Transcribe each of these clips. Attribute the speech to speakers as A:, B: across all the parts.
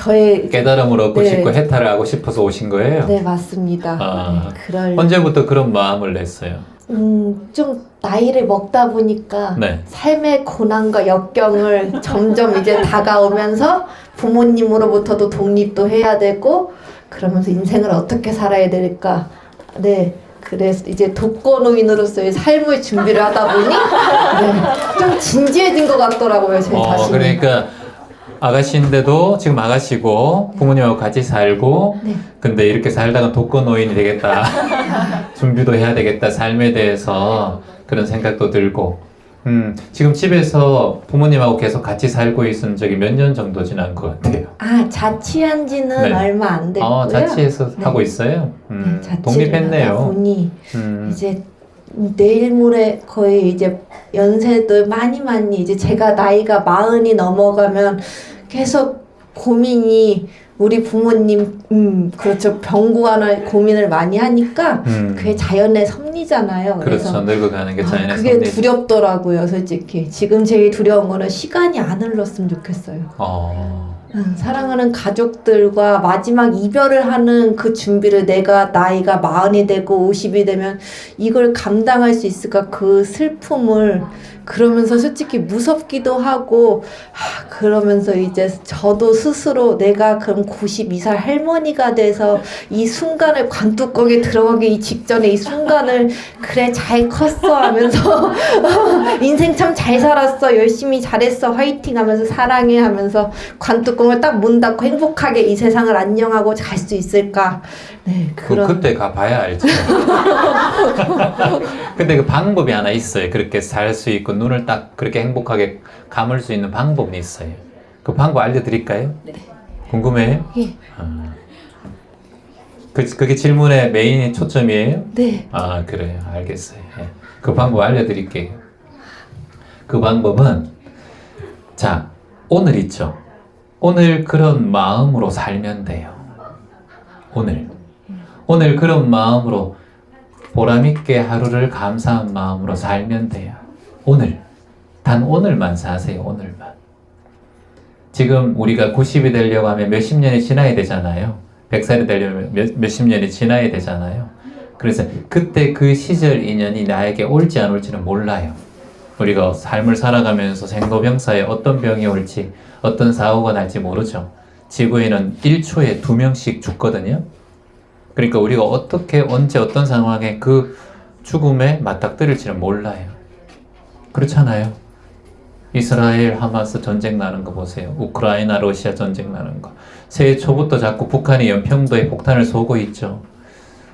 A: 저의
B: 깨달음을 얻고
A: 네.
B: 싶고 해탈을 하고 싶어서 오신 거예요?
A: 네, 맞습니다.
B: 아,
A: 그럴
B: 언제부터 그런 마음을 냈어요?
A: 좀 나이를 먹다 보니까
B: 네.
A: 삶의 고난과 역경을 점점 이제 다가오면서 부모님으로부터도 독립도 해야 되고 그러면서 인생을 어떻게 살아야 될까. 네. 그래서 이제 독거노인으로서의 삶의 준비를 하다 보니 네, 좀 진지해진 것 같더라고요, 제 자신이.
B: 그러니까 아가씨인데도 지금 아가씨고 부모님하고 같이 살고
A: 네.
B: 근데 이렇게 살다가 독거노인이 되겠다 준비도 해야 되겠다 삶에 대해서 그런 생각도 들고 지금 집에서 부모님하고 계속 같이 살고 있은 적이 몇 년 정도 지난 것 같아요.
A: 자취한 지는
B: 네.
A: 얼마 안 됐고요.
B: 자취해서
A: 네.
B: 하고 있어요?
A: 네, 자취를 하다
B: 독립했네요.
A: 보니
B: 음.
A: 이제 내일 모레 거의 이제 연세도 많이 이제 제가 나이가 40이 넘어가면 계속 고민이 우리 부모님 그렇죠, 병구하는 고민을 많이 하니까 그게 자연의 섭리잖아요.
B: 그렇죠. 늙어가는 게 자연의
A: 그게
B: 섭리죠.
A: 두렵더라고요, 솔직히. 지금 제일 두려운 거는 시간이 안 흘렀으면 좋겠어요. 사랑하는 가족들과 마지막 이별을 하는 그 준비를 내가 나이가 40이 되고 50이 되면 이걸 감당할 수 있을까, 그 슬픔을. 그러면서 솔직히 무섭기도 하고 그러면서 이제 저도 스스로 내가 그럼 92살 할머니가 돼서 이 순간을 관뚜껑에 들어가기 직전에 이 순간을 그래 잘 컸어 하면서 인생 참 잘 살았어, 열심히 잘했어, 화이팅 하면서 사랑해 하면서 관뚜껑을 딱 문 닫고 행복하게 이 세상을 안녕하고 갈 수 있을까. 네,
B: 그때 가봐야 알죠. 근데 그 방법이 하나 있어요. 그렇게 살 수 있고 눈을 딱 그렇게 행복하게 감을 수 있는 방법이 있어요. 그 방법 알려드릴까요?
A: 네.
B: 궁금해요?
A: 예.
B: 그게 질문의 메인 초점이에요?
A: 네.
B: 그래요. 알겠어요. 예. 그 방법 알려드릴게요. 그 방법은 자, 오늘 있죠. 오늘 그런 마음으로 살면 돼요. 오늘 그런 마음으로 보람있게 하루를 감사한 마음으로 살면 돼요. 단 오늘만 사세요. 오늘만. 지금 우리가 90이 되려고 하면 몇십 년이 지나야 되잖아요. 100살이 되려면 몇십 년이 지나야 되잖아요. 그래서 그때 그 시절 인연이 나에게 올지 안 올지는 몰라요. 우리가 삶을 살아가면서 생로병사에 어떤 병이 올지 어떤 사고가 날지 모르죠. 지구에는 1초에 2명씩 죽거든요. 그러니까 우리가 어떻게 언제 어떤 상황에 그 죽음에 맞닥뜨릴지는 몰라요. 그렇잖아요. 이스라엘 하마스 전쟁 나는 거 보세요. 우크라이나 러시아 전쟁 나는 거. 새해 초부터 자꾸 북한이 연평도에 폭탄을 쏘고 있죠.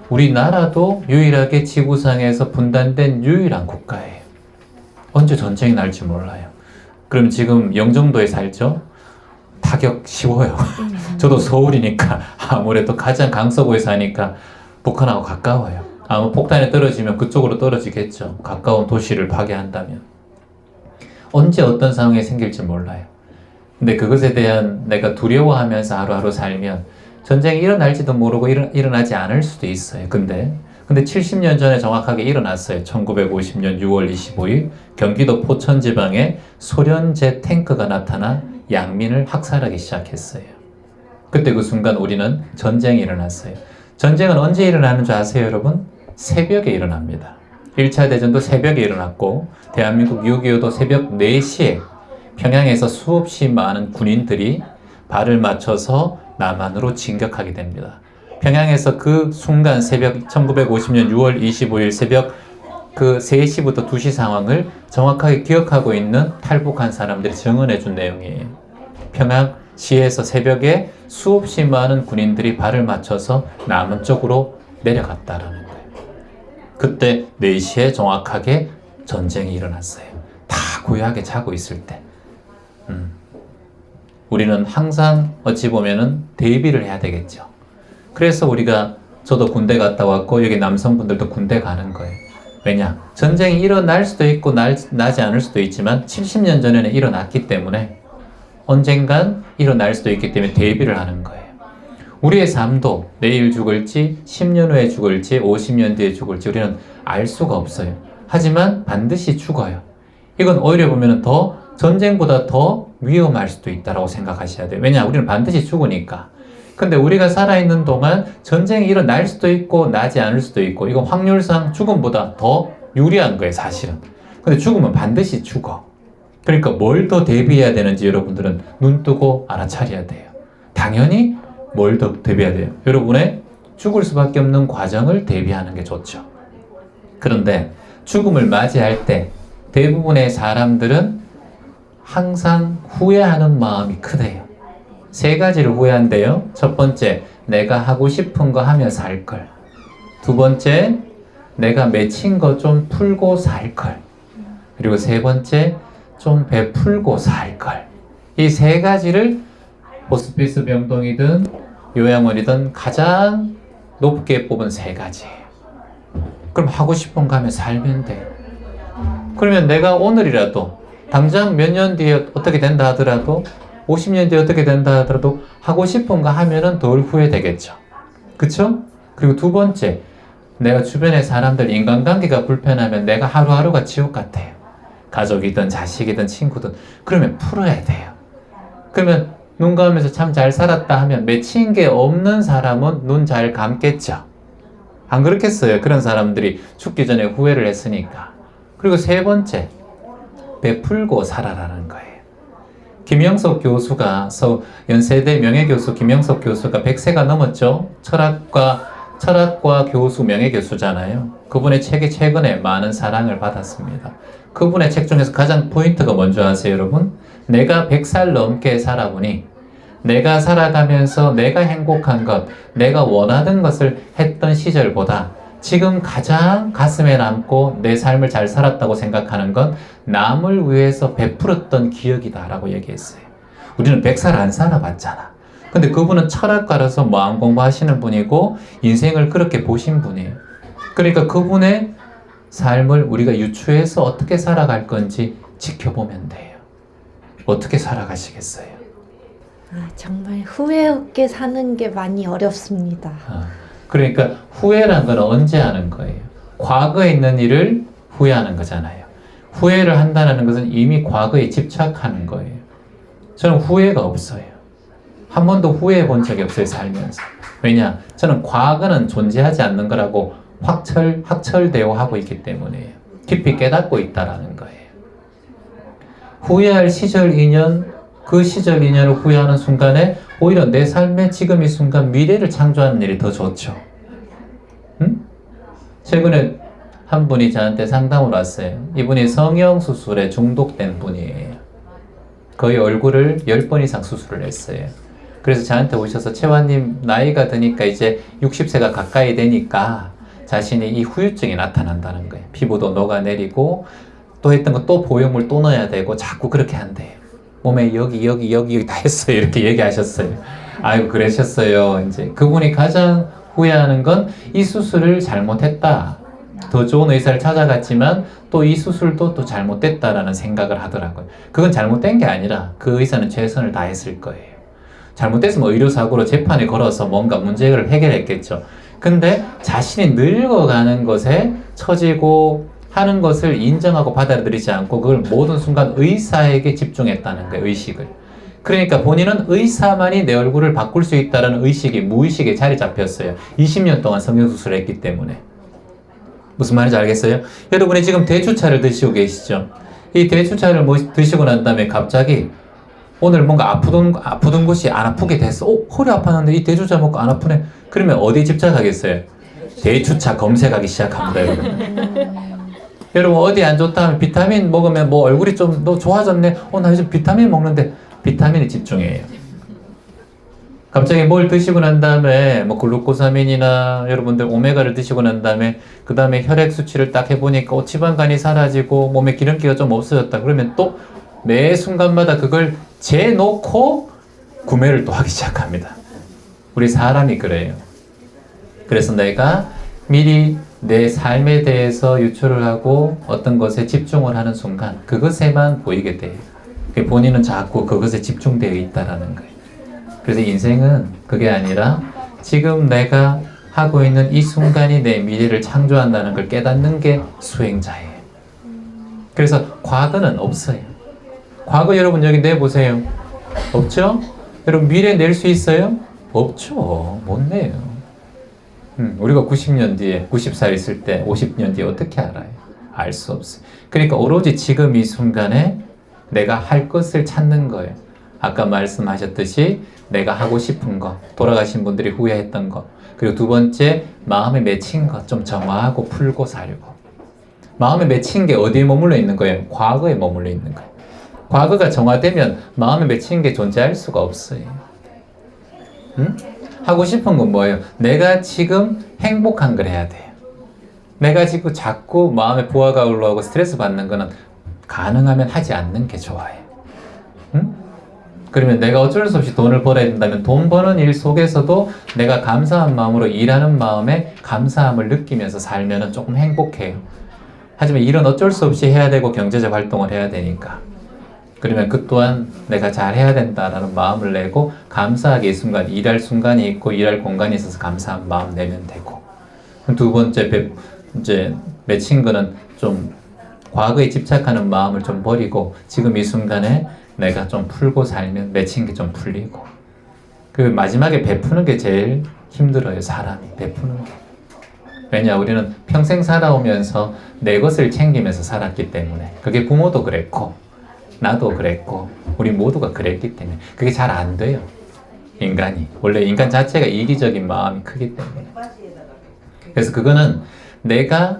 B: 우리나라도 유일하게 지구상에서 분단된 유일한 국가예요. 언제 전쟁이 날지 몰라요. 그럼 지금 영종도에 살죠? 타격 쉬워요. 저도 서울이니까 아무래도 가장 강서구에 사니까 북한하고 가까워요. 아마 폭탄이 떨어지면 그쪽으로 떨어지겠죠. 가까운 도시를 파괴한다면. 언제 어떤 상황이 생길지 몰라요. 근데 그것에 대한 내가 두려워하면서 하루하루 살면 전쟁이 일어날지도 모르고 일어나지 않을 수도 있어요. 근데 70년 전에 정확하게 일어났어요. 1950년 6월 25일 경기도 포천 지방에 소련제 탱크가 나타나 양민을 학살하기 시작했어요. 그때 그 순간 우리는 전쟁이 일어났어요. 전쟁은 언제 일어나는 줄 아세요, 여러분? 새벽에 일어납니다. 1차 대전도 새벽에 일어났고 대한민국 6.25도 새벽 4시에 평양에서 수없이 많은 군인들이 발을 맞춰서 남한으로 진격하게 됩니다. 평양에서 그 순간 새벽 1950년 6월 25일 새벽 그 3시부터 2시 상황을 정확하게 기억하고 있는 탈북한 사람들이 증언해 준 내용이에요. 평양시에서 새벽에 수없이 많은 군인들이 발을 맞춰서 남한 쪽으로 내려갔다라는 거예요. 그때 4시에 정확하게 전쟁이 일어났어요. 다 고요하게 자고 있을 때. 우리는 항상 어찌 보면은 대비를 해야 되겠죠. 그래서 저도 군대 갔다 왔고 여기 남성분들도 군대 가는 거예요. 왜냐? 전쟁이 일어날 수도 있고 나지 않을 수도 있지만 70년 전에는 일어났기 때문에 언젠간 일어날 수도 있기 때문에 대비를 하는 거예요. 우리의 삶도 내일 죽을지 10년 후에 죽을지 50년 뒤에 죽을지 우리는 알 수가 없어요. 하지만 반드시 죽어요. 이건 오히려 보면 더 전쟁보다 더 위험할 수도 있다고 생각하셔야 돼요. 왜냐? 우리는 반드시 죽으니까. 근데 우리가 살아있는 동안 전쟁이 일어날 수도 있고 나지 않을 수도 있고, 이건 확률상 죽음보다 더 유리한 거예요, 사실은. 근데 죽으면 반드시 죽어. 그러니까 뭘 더 대비해야 되는지 여러분들은 눈 뜨고 알아차려야 돼요. 당연히 뭘 더 대비해야 돼요. 여러분의 죽을 수밖에 없는 과정을 대비하는 게 좋죠. 그런데 죽음을 맞이할 때 대부분의 사람들은 항상 후회하는 마음이 크대요. 3가지를 후회한대요. 첫 번째, 내가 하고 싶은 거 하며 살 걸. 두 번째, 내가 맺힌 거 좀 풀고 살 걸. 그리고 3번째, 좀 베풀고 살 걸. 이 3가지를 호스피스 병동이든 요양원이든 가장 높게 뽑은 3가지예요. 그럼 하고 싶은 거 하면 살면 돼. 그러면 내가 오늘이라도 당장 몇 년 뒤에 어떻게 된다 하더라도 50년 뒤에 어떻게 된다 하더라도 하고 싶은 거 하면은 덜 후회되겠죠. 그쵸? 그리고 두 번째, 내가 주변의 사람들 인간관계가 불편하면 내가 하루하루가 지옥 같아요. 가족이든 자식이든 친구든. 그러면 풀어야 돼요. 그러면 눈 감으면서 참 잘 살았다 하면 맺힌 게 없는 사람은 눈 잘 감겠죠. 안 그렇겠어요? 그런 사람들이 죽기 전에 후회를 했으니까. 그리고 3번째, 베풀고 살아라는 거예요. 김영석 교수가, 연세대 명예교수 김영석 교수가 100세가 넘었죠? 철학과 교수 명예교수잖아요. 그분의 책이 최근에 많은 사랑을 받았습니다. 그분의 책 중에서 가장 포인트가 뭔지 아세요, 여러분? 내가 100살 넘게 살아보니 내가 살아가면서 내가 행복한 것, 내가 원하던 것을 했던 시절보다 지금 가장 가슴에 남고 내 삶을 잘 살았다고 생각하는 건 남을 위해서 베풀었던 기억이다 라고 얘기했어요. 우리는 100살 안 살아봤잖아. 근데 그분은 철학가라서 마음 공부하시는 분이고 인생을 그렇게 보신 분이에요. 그러니까 그분의 삶을 우리가 유추해서 어떻게 살아갈 건지 지켜보면 돼요. 어떻게 살아가시겠어요?
A: 정말 후회 없게 사는 게 많이 어렵습니다.
B: 그러니까 후회란 건 언제 하는 거예요? 과거에 있는 일을 후회하는 거잖아요. 후회를 한다는 것은 이미 과거에 집착하는 거예요. 저는 후회가 없어요. 한 번도 후회해 본 적이 없어요, 살면서. 왜냐? 저는 과거는 존재하지 않는 거라고 확철대오하고 있기 때문이에요. 깊이 깨닫고 있다라는 거예요. 후회할 시절 인연, 그 시절 인연을 후회하는 순간에 오히려 내 삶의 지금 이 순간 미래를 창조하는 일이 더 좋죠. 응? 최근에 한 분이 저한테 상담을 왔어요. 이분이 성형수술에 중독된 분이에요. 거의 얼굴을 10번 이상 수술을 했어요. 그래서 저한테 오셔서 채화님 나이가 드니까 이제 60세가 가까이 되니까 자신이 이 후유증이 나타난다는 거예요. 피부도 녹아내리고 또 했던 거 또 보형물 또 넣어야 되고 자꾸 그렇게 한대요. 몸에 여기 다 했어요. 이렇게 얘기하셨어요. 아이고 그러셨어요. 이제 그분이 가장 후회하는 건 이 수술을 잘못했다. 더 좋은 의사를 찾아갔지만 또 이 수술도 또 잘못됐다라는 생각을 하더라고요. 그건 잘못된 게 아니라 그 의사는 최선을 다했을 거예요. 잘못됐으면 의료사고로 재판에 걸어서 뭔가 문제를 해결했겠죠. 근데 자신이 늙어가는 것에 처지고 하는 것을 인정하고 받아들이지 않고 그걸 모든 순간 의사에게 집중했다는 거예요. 의식을. 그러니까 본인은 의사만이 내 얼굴을 바꿀 수 있다는 의식이 무의식에 자리 잡혔어요. 20년 동안 성형수술을 했기 때문에. 무슨 말인지 알겠어요? 여러분이 지금 대추차를 드시고 계시죠? 이 대추차를 드시고 난 다음에 갑자기 오늘 뭔가 아프던 곳이 안 아프게 됐어. 허리 아팠는데 이 대추차 먹고 안 아프네. 그러면 어디 집착하겠어요? 대추차 검색하기 시작합니다, 여러분. 여러분 어디 안 좋다 하면 비타민 먹으면 뭐 얼굴이 좀 너 좋아졌네. 나 요즘 비타민 먹는데 비타민에 집중해요. 갑자기 뭘 드시고 난 다음에 뭐 글루코사민이나 여러분들 오메가를 드시고 난 다음에 그 다음에 혈액 수치를 딱 해보니까 지방간이 사라지고 몸에 기름기가 좀 없어졌다. 그러면 또 매 순간마다 그걸 재놓고 구매를 또 하기 시작합니다. 우리 사람이 그래요. 그래서 내가 미리 내 삶에 대해서 유추를 하고 어떤 것에 집중을 하는 순간 그것에만 보이게 돼요. 본인은 자꾸 그것에 집중되어 있다라는 거예요. 그래서 인생은 그게 아니라 지금 내가 하고 있는 이 순간이 내 미래를 창조한다는 걸 깨닫는 게 수행자예요. 그래서 과거는 없어요. 과거 여러분 여기 내보세요. 없죠? 여러분 미래 낼 수 있어요? 없죠. 못 내요. 우리가 90년 뒤에 90살 있을 때 50년 뒤에 어떻게 알아요? 알 수 없어요. 그러니까 오로지 지금 이 순간에 내가 할 것을 찾는 거예요. 아까 말씀하셨듯이 내가 하고 싶은 거, 돌아가신 분들이 후회했던 거, 그리고 두 번째 마음에 맺힌 거 좀 정화하고 풀고 살고. 마음에 맺힌 게 어디에 머물러 있는 거예요? 과거에 머물러 있는 거예요. 과거가 정화되면 마음에 맺힌 게 존재할 수가 없어요. 응? 하고 싶은 건 뭐예요? 내가 지금 행복한 걸 해야 돼요. 내가 지금 자꾸 마음에 부하가 올라오고 스트레스 받는 거는 가능하면 하지 않는 게 좋아요. 응? 그러면 내가 어쩔 수 없이 돈을 벌어야 된다면 돈 버는 일 속에서도 내가 감사한 마음으로 일하는 마음에 감사함을 느끼면서 살면 조금 행복해요. 하지만 일은 어쩔 수 없이 해야 되고 경제적 활동을 해야 되니까. 그러면 그 또한 내가 잘 해야 된다라는 마음을 내고 감사하게 이 순간 일할 순간이 있고 일할 공간이 있어서 감사한 마음 내면 되고. 두 번째 이제 맺힌 거는 좀 과거에 집착하는 마음을 좀 버리고 지금 이 순간에 내가 좀 풀고 살면 맺힌 게 좀 풀리고. 그 마지막에 베푸는 게 제일 힘들어요. 사람이 베푸는 게. 왜냐 우리는 평생 살아오면서 내 것을 챙기면서 살았기 때문에. 그게 부모도 그랬고 나도 그랬고 우리 모두가 그랬기 때문에 그게 잘 안 돼요. 인간이 원래 인간 자체가 이기적인 마음이 크기 때문에. 그래서 그거는 내가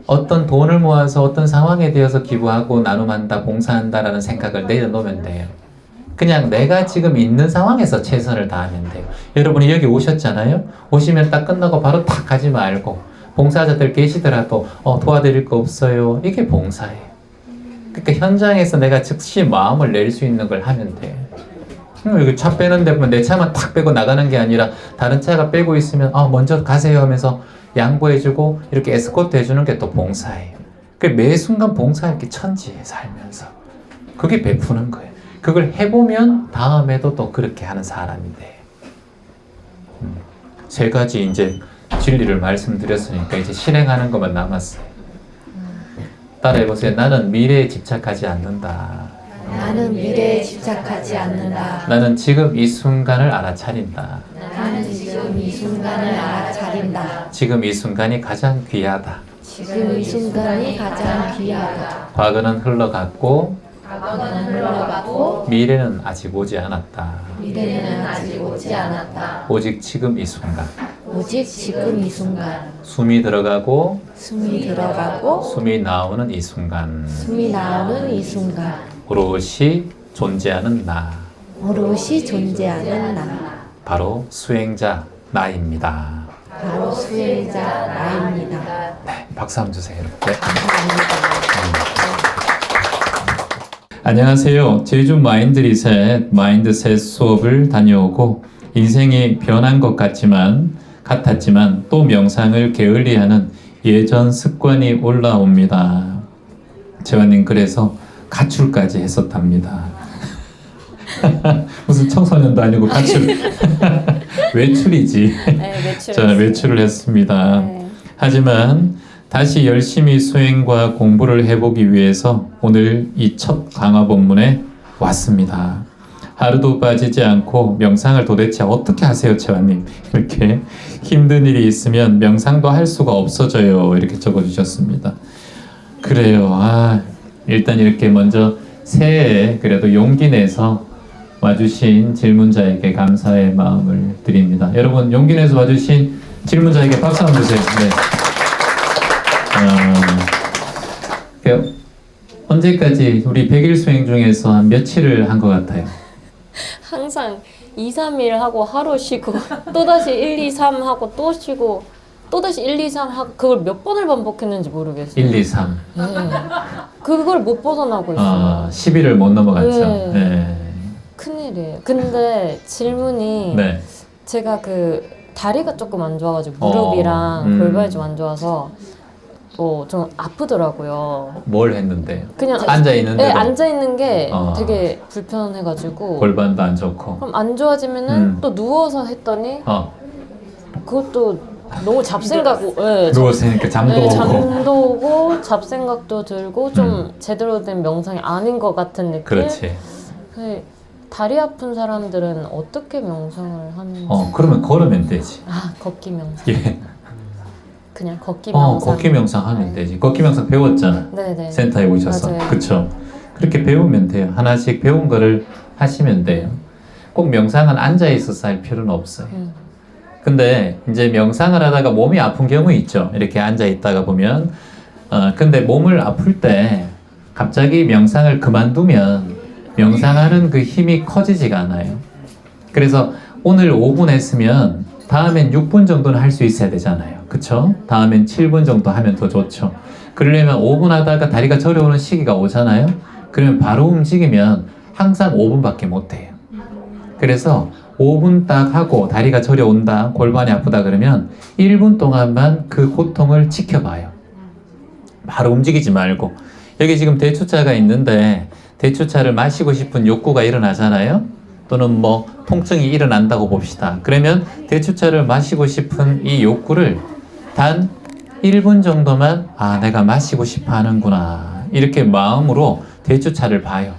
B: 어떤 돈을 모아서 어떤 상황에 대해서 기부하고 나눔한다 봉사한다라는 생각을 내려놓으면 돼요. 그냥 내가 지금 있는 상황에서 최선을 다하면 돼요. 여러분이 여기 오셨잖아요. 오시면 딱 끝나고 바로 탁 가지 말고 봉사자들 계시더라도 도와드릴 거 없어요. 이게 봉사예요. 그러니까 현장에서 내가 즉시 마음을 낼 수 있는 걸 하면 돼. 여기 차 빼는데 보면 내 차만 탁 빼고 나가는 게 아니라 다른 차가 빼고 있으면 먼저 가세요 하면서 양보해주고 이렇게 에스코트 해주는 게 또 봉사예요. 매 순간 봉사할 게 천지에 살면서 그게 베푸는 거예요. 그걸 해보면 다음에도 또 그렇게 하는 사람이 돼. 세 가지 이제 진리를 말씀드렸으니까 이제 실행하는 것만 남았어요. 따라해보세요. 나는 미래에 집착하지 않는다.
A: 나는 미래에 집착하지 않는다.
B: 나는 지금 이 순간을 알아차린다.
A: 나는 지금 이 순간을 알아차린다.
B: 지금 이 순간이 가장 귀하다.
A: 지금 이 순간이 가장 귀하다.
B: 과거는 흘러갔고
A: 과거는 흘러가고
B: 미래는 아직 오지 않았다.
A: 미래는 아직 오지 않았다.
B: 오직 지금 이 순간.
A: 오직 지금 이 순간.
B: 숨이 들어가고
A: 숨이 들어가고
B: 숨이 나오는 이 순간.
A: 숨이 나오는 이 순간.
B: 오롯이 존재하는 나.
A: 오롯이 존재하는 나.
B: 바로 수행자 나입니다.
A: 바로 수행자 나입니다.
B: 네, 박수 한번 주세요. 네.
A: 감사합니다.
B: 안녕하세요. 제주 마인드셋 수업을 다녀오고 인생이 변한 것 같았지만 또 명상을 게을리하는 예전 습관이 올라옵니다. 재환님 그래서 가출까지 했었답니다. 무슨 청소년도 아니고 가출. 외출이지.
C: 네,
B: 자, 외출을 했습니다.
C: 네.
B: 하지만 다시 열심히 수행과 공부를 해보기 위해서 오늘 이 첫 강화 본문에 왔습니다. 하루도 빠지지 않고 명상을 도대체 어떻게 하세요, 재환님? 이렇게 힘든 일이 있으면 명상도 할 수가 없어져요. 이렇게 적어주셨습니다. 그래요. 일단 이렇게 먼저 새해에 그래도 용기 내서 와주신 질문자에게 감사의 마음을 드립니다. 여러분 용기 내서 와주신 질문자에게 박수 한번 주세요. 네. 언제까지 우리 100일 수행 중에서 한 며칠을 한 것 같아요?
C: 항상 2, 3일 하고 하루 쉬고 또다시 1, 2, 3 하고 또 쉬고 또다시 1, 2, 3 하고 그걸 몇 번을 반복했는지 모르겠어요.
B: 1, 2, 3.
C: 네. 그걸 못 벗어나고 있어요.
B: 10일을 못 넘어갔죠.
C: 네.
B: 네.
C: 큰일이에요. 근데 질문이
B: 네.
C: 제가 그 다리가 조금 안 좋아가지고 무릎이랑 골반이 좀 안 좋아서 좀 아프더라고요.
B: 뭘 했는데?
C: 그냥
B: 앉아 있는데.
C: 네, 앉아 있는 게
B: 어.
C: 되게 불편해가지고.
B: 골반도 안 좋고.
C: 그럼 안 좋아지면은 또 누워서 했더니 그것도 너무 잡생각, 네,
B: 누웠으니까 잠도
C: 네,
B: 오고.
C: 잠도 오고 잡생각도 들고 좀 제대로 된 명상이 아닌 것 같은 느낌.
B: 그렇지.
C: 그 다리 아픈 사람들은 어떻게 명상을 하는지.
B: 그러면 걸으면 되지.
C: 아, 걷기 명상.
B: 예.
C: 그냥 걷기 명상.
B: 걷기 명상 하면 되지. 걷기 명상 배웠잖아.
C: 네네.
B: 센터에 오셔서.
C: 맞아요.
B: 그쵸? 그렇게 배우면 돼요. 하나씩 배운 거를 하시면 돼요. 꼭 명상은 앉아 있어서 할 필요는 없어요. 근데 이제 명상을 하다가 몸이 아픈 경우 있죠. 이렇게 앉아 있다가 보면. 근데 몸을 아플 때 갑자기 명상을 그만두면 명상하는 그 힘이 커지지가 않아요. 그래서 오늘 5분 했으면 다음엔 6분 정도는 할 수 있어야 되잖아요. 그쵸? 다음엔 7분 정도 하면 더 좋죠. 그러려면 5분 하다가 다리가 저려오는 시기가 오잖아요. 그러면 바로 움직이면 항상 5분밖에 못 해요. 그래서 5분 딱 하고 다리가 저려온다, 골반이 아프다 그러면 1분 동안만 그 고통을 지켜봐요. 바로 움직이지 말고. 여기 지금 대추차가 있는데 대추차를 마시고 싶은 욕구가 일어나잖아요. 또는 뭐 통증이 일어난다고 봅시다. 그러면 대추차를 마시고 싶은 이 욕구를 단 1분 정도만 내가 마시고 싶어 하는구나. 이렇게 마음으로 대추차를 봐요.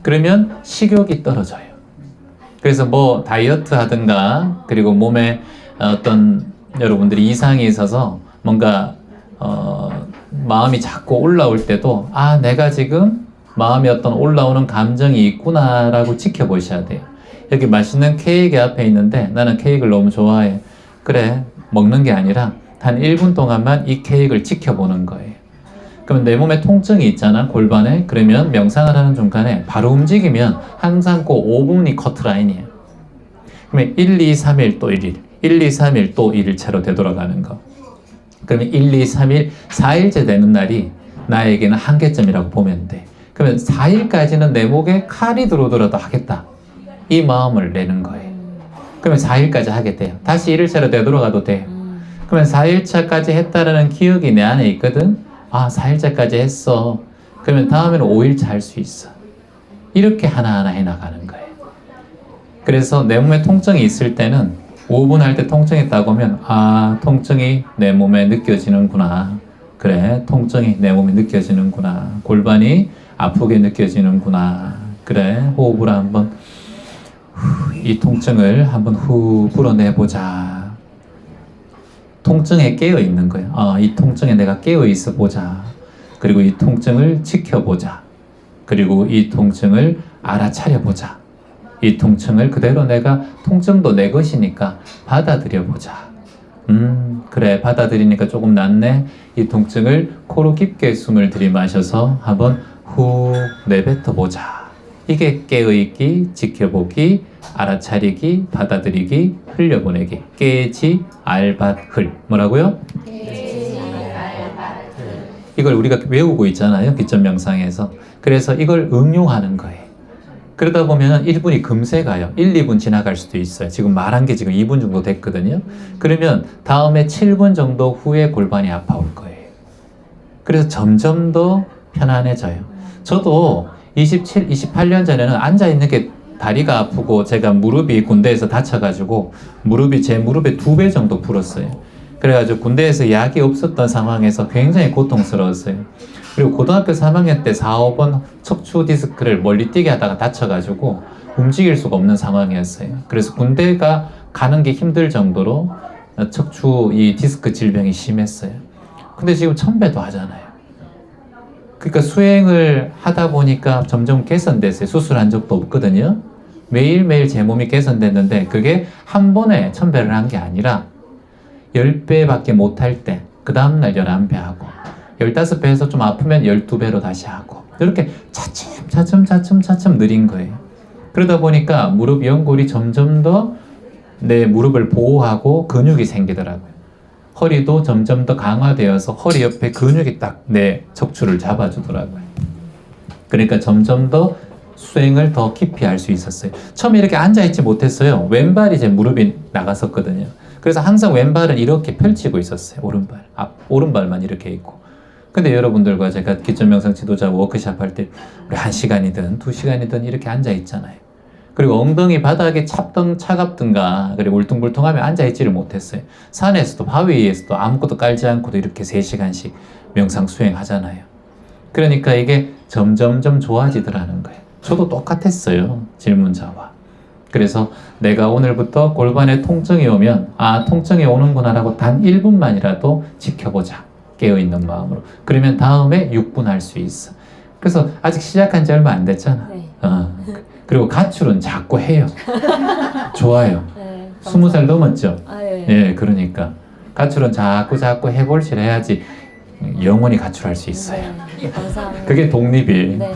B: 그러면 식욕이 떨어져요. 그래서 뭐 다이어트 하든가 그리고 몸에 어떤 여러분들이 이상이 있어서 뭔가 마음이 자꾸 올라올 때도 내가 지금 마음에 어떤 올라오는 감정이 있구나 라고 지켜보셔야 돼요. 여기 맛있는 케이크 앞에 있는데 나는 케이크를 너무 좋아해. 그래, 먹는 게 아니라 단 1분 동안만 이 케이크를 지켜보는 거예요. 그러면 내 몸에 통증이 있잖아, 골반에. 그러면 명상을 하는 중간에 바로 움직이면 항상 그 5분이 커트라인이에요. 그러면 1, 2, 3일 또 1일, 1, 2, 3일 또 1일차로 되돌아가는 거. 그러면 1, 2, 3일, 4일째 되는 날이 나에게는 한계점이라고 보면 돼. 그러면 4일까지는 내 목에 칼이 들어오더라도 하겠다. 이 마음을 내는 거예요. 그러면 4일까지 하게 돼요. 다시 1일차로 되돌아가도 돼요. 그러면 4일차까지 했다라는 기억이 내 안에 있거든. 4일차까지 했어. 그러면 다음에는 5일차 할 수 있어. 이렇게 하나하나 해나가는 거예요. 그래서 내 몸에 통증이 있을 때는 5분 할 때 통증이 있다고 하면 통증이 내 몸에 느껴지는구나. 그래, 통증이 내 몸에 느껴지는구나. 골반이 아프게 느껴지는구나. 그래, 호흡을 한번 이 통증을 한번 후 불어내보자. 통증에 깨어 있는 거예요. 이 통증에 내가 깨어 있어 보자. 그리고 이 통증을 지켜보자. 그리고 이 통증을 알아차려 보자. 이 통증을 그대로 내가 통증도 내 것이니까 받아들여 보자. 그래, 받아들이니까 조금 낫네. 이 통증을 코로 깊게 숨을 들이마셔서 한번 후 내뱉어 보자. 이게 깨어있기, 지켜보기, 알아차리기, 받아들이기, 흘려보내기. 깨지, 알밭, 흘. 뭐라고요? 깨지, 알밭, 흘. 이걸 우리가 외우고 있잖아요. 기점명상에서. 그래서 이걸 응용하는 거예요. 그러다 보면 1분이 금세 가요. 1, 2분 지나갈 수도 있어요. 지금 말한 게 지금 2분 정도 됐거든요. 그러면 다음에 7분 정도 후에 골반이 아파올 거예요. 그래서 점점 더 편안해져요. 저도 28년 전에는 앉아있는 게 다리가 아프고 제가 무릎이 군대에서 다쳐가지고 제 무릎의 2배 정도 불었어요. 그래가지고 군대에서 약이 없었던 상황에서 굉장히 고통스러웠어요. 그리고 고등학교 3학년 때 4, 5번 척추 디스크를 멀리 뛰게 하다가 다쳐가지고 움직일 수가 없는 상황이었어요. 그래서 군대가 가는 게 힘들 정도로 척추 이 디스크 질병이 심했어요. 근데 지금 1000배도 하잖아요. 그러니까 수행을 하다 보니까 점점 개선됐어요. 수술한 적도 없거든요. 매일매일 제 몸이 개선됐는데 그게 한 번에 1000배를 한 게 아니라 10배밖에 못할 때 그 다음날 11배 하고 15배에서 좀 아프면 12배로 다시 하고 이렇게 차츰 느린 거예요. 그러다 보니까 무릎 연골이 점점 더 내 무릎을 보호하고 근육이 생기더라고요. 허리도 점점 더 강화되어서 허리 옆에 근육이 딱 내 척추를 잡아주더라고요. 그러니까 점점 더 수행을 더 깊이 할 수 있었어요. 처음에 이렇게 앉아있지 못했어요. 왼발이 제 무릎이 나갔었거든요. 그래서 항상 왼발은 이렇게 펼치고 있었어요. 오른발만 이렇게 있고. 근데 여러분들과 제가 기점명상 지도자 워크샵 할 때 우리 1시간이든 2시간이든 이렇게 앉아있잖아요. 그리고 엉덩이 바닥에 차갑든가 그리고 울퉁불퉁하면 앉아있지를 못했어요. 산에서도 바위에서도 아무것도 깔지 않고도 이렇게 3시간씩 명상 수행하잖아요. 그러니까 이게 점점점 좋아지더라는 거예요. 저도 똑같았어요. 질문자와. 그래서 내가 오늘부터 골반에 통증이 오면 통증이 오는구나라고 단 1분만이라도 지켜보자. 깨어있는 마음으로. 그러면 다음에 6분 할 수 있어. 그래서 아직 시작한 지 얼마 안 됐잖아.
C: 네.
B: 그리고 가출은 자꾸 해요. 좋아요.
C: 네,
B: 20살 넘었죠?
C: 예.
B: 예, 그러니까 가출은 자꾸 해볼실 해야지 영원히 가출할 수 있어요.
C: 네, 감사합니다.
B: 그게 독립이에요.
C: 네.